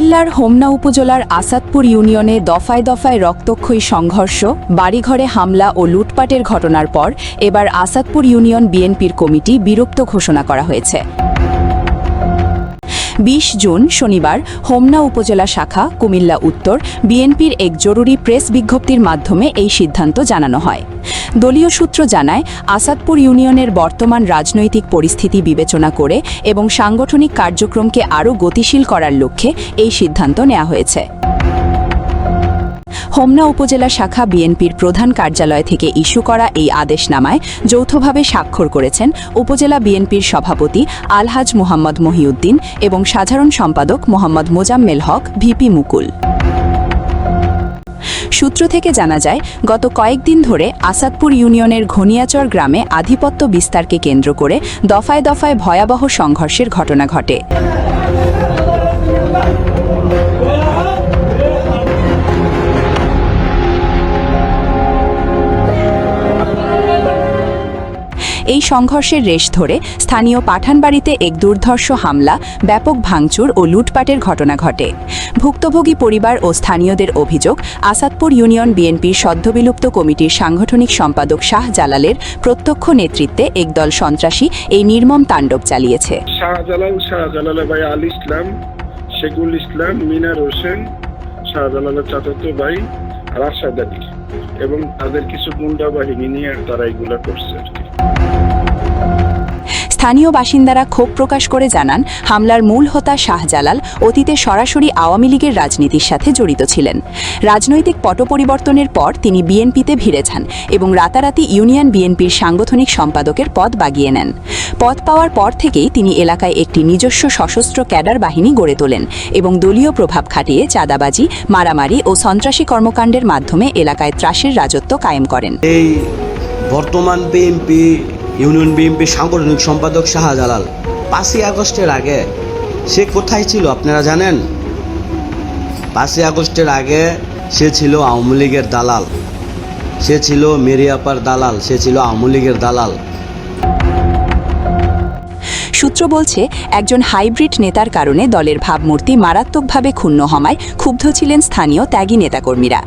কুমিল্লার হোমনা উপজেলার আসাদপুর ইউনিয়নে দফায় দফায় রক্তক্ষয়ী সংঘর্ষ, বাড়িঘরে হামলা ও লুটপাটের ঘটনার পর এবার আসাদপুর ইউনিয়ন বিএনপির কমিটি বিরক্ত ঘোষণা করা হয়েছে। ২০ জুন শনিবার হোমনা উপজেলা শাখা কুমিল্লা উত্তর বিএনপির এক জরুরি প্রেস বিজ্ঞপ্তির মাধ্যমে এই সিদ্ধান্ত জানানো হয়। দলীয় সূত্র জানায়, আসাদপুর ইউনিয়নের বর্তমান রাজনৈতিক পরিস্থিতি বিবেচনা করে এবং সাংগঠনিক কার্যক্রমকে আরও গতিশীল করার লক্ষ্যে এই সিদ্ধান্ত নেওয়া হয়েছে। হোমনা উপজেলা শাখা বিএনপির প্রধান কার্যালয় থেকে ইস্যু করা এই আদেশনামায় যৌথভাবে স্বাক্ষর করেছেন উপজেলা বিএনপির সভাপতি আলহাজ মোহাম্মদ মহিউদ্দিন এবং সাধারণ সম্পাদক মোহাম্মদ মোজাম্মেল হক, ভিপি মুকুল। সূত্র থেকে জানা যায়, গত কয়েকদিন ধরে আসাদপুর ইউনিয়নের ঘনিয়াচর গ্রামে আধিপত্য বিস্তারকে কেন্দ্র করে দফায় দফায় ভয়াবহ সংঘর্ষের ঘটনা ঘটে। এই সংঘর্ষের রেশ ধরে স্থানীয় পাঠানবাড়িতে এক দুর্ধর্ষ হামলা, ব্যাপক ভাঙচুর ও লুটপাটের ঘটনা ঘটে। ভুক্তভোগী পরিবার ও স্থানীয়দের অভিযোগ, আসাদপুর ইউনিয়ন বিএনপির সদ্যবিলুপ্ত কমিটির সাংগঠনিক সম্পাদক শাহ জালালের প্রত্যক্ষ নেতৃত্বে একদল সন্ত্রাসী এই নির্মম তাণ্ডব চালিয়েছে। শাহজালালের ভাই আল ইসলাম, শেখুল ইসলাম, মিনার হোসেন, শাহজালালের চাচাতো ভাই রাশাদ আলী এবং তাদের কিছু গুন্ডা বাহিনী নিয়ে তারা এগুলা করছে আর কি। স্থানীয় বাসিন্দারা ক্ষোভ প্রকাশ করে জানান, হামলার মূল হোতা শাহজালাল অতীতে সরাসরি আওয়ামী লীগের রাজনীতির সাথে জড়িত ছিলেন। রাজনৈতিক পট পরিবর্তনের পর তিনি বিএনপিতে ভিড়ে যান এবং রাতারাতি ইউনিয়ন বিএনপির সাংগঠনিক সম্পাদকের পদ বাগিয়ে নেন। পদ পাওয়ার পর থেকেই তিনি এলাকায় একটি নিজস্ব সশস্ত্র ক্যাডার বাহিনী গড়ে তোলেন এবং দলীয় প্রভাব খাটিয়ে চাঁদাবাজি, মারামারি ও সন্ত্রাসী কর্মকাণ্ডের মাধ্যমে এলাকায় ত্রাসের রাজত্ব কায়েম করেন। এই বর্তমান ইউনিয়ন বিএনপির সাংগঠনিক সম্পাদক শাহজালাল ৫ই আগস্টের আগে সে কোথায় ছিল আপনারা জানেন? ৫ই আগস্টের আগে সে ছিল আওয়ামী লীগের দালাল, সে ছিল মেরিয়াপার দালাল, সে ছিল আওয়ামী লীগের দালাল। সূত্র বলছে, একজন হাইব্রিড নেতার কারণে দলের ভাবমূর্তি মারাত্মকভাবে ক্ষুণ্ণ হওয়ায় ক্ষুব্ধ ছিলেন স্থানীয় ত্যাগী নেতাকর্মীরা।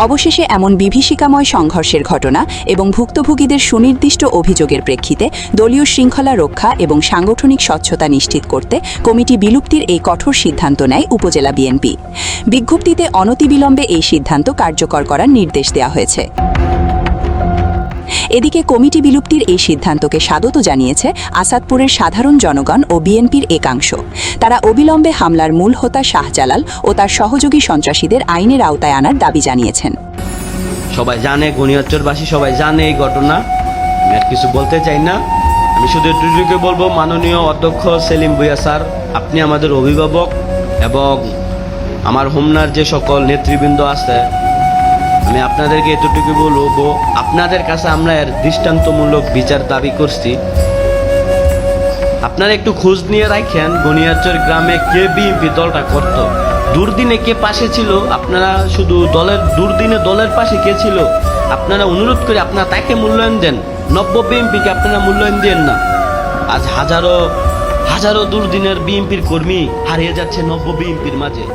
অবশেষে এমন বিভীষিকাময় সংঘর্ষের ঘটনা এবং ভুক্তভোগীদের সুনির্দিষ্ট অভিযোগের প্রেক্ষিতে দলীয় শৃঙ্খলা রক্ষা এবং সাংগঠনিক স্বচ্ছতা নিশ্চিত করতে কমিটি বিলুপ্তির এই কঠোর সিদ্ধান্ত নেয় উপজেলা বিএনপি। বিজ্ঞপ্তিতে অনতিবিলম্বে এই সিদ্ধান্ত কার্যকর করার নির্দেশ দেওয়া হয়েছে। এদিকে কমিটি বিলুপ্তির এই সিদ্ধান্তকে স্বাগত জানিয়েছে আসাদপুরের সাধারণ জনগণ ও বিএনপির একাংশ। তারা অবিলম্বে হামলার মূল হোতা শাহজালাল ও তার সহযোগী সন্ত্রাসীদের আইনের আওতায় আনার দাবি জানিয়েছেন। সবাই জানে, ঘনিয়াচরবাসী সবাই জানে এই ঘটনা, আমি আর কিছু বলতে চাই না। আমি শুধু এটুকুকে বলবো, মাননীয় অধ্যক্ষ সেলিম ভুঁইয়া স্যার, আপনি আমাদের অভিভাবক এবং আমার হোমনার যে সকল নেতৃবৃন্দ আছে, আমি আপনাদেরকে এতটুকু বলবো, আপনাদের কাছে আমরা এর দৃষ্টান্তমূলক বিচার দাবি করছি। আপনারা একটু খোঁজ নিয়ে রাখেন ঘনিয়াচর গ্রামে কে বিএনপি দলটা করত, দুর্দিনে কে পাশে ছিল। আপনারা শুধু দুর্দিনে দলের পাশে কে ছিল আপনারা অনুরোধ করে আপনারা তাকে মূল্যায়ন দেন, নব্য বিএনপিকে আপনারা মূল্যায়ন দেন না। আজ হাজারো হাজারো দুর্দিনের বিএনপির কর্মী হারিয়ে যাচ্ছে নব্য বিএনপির মাঝে।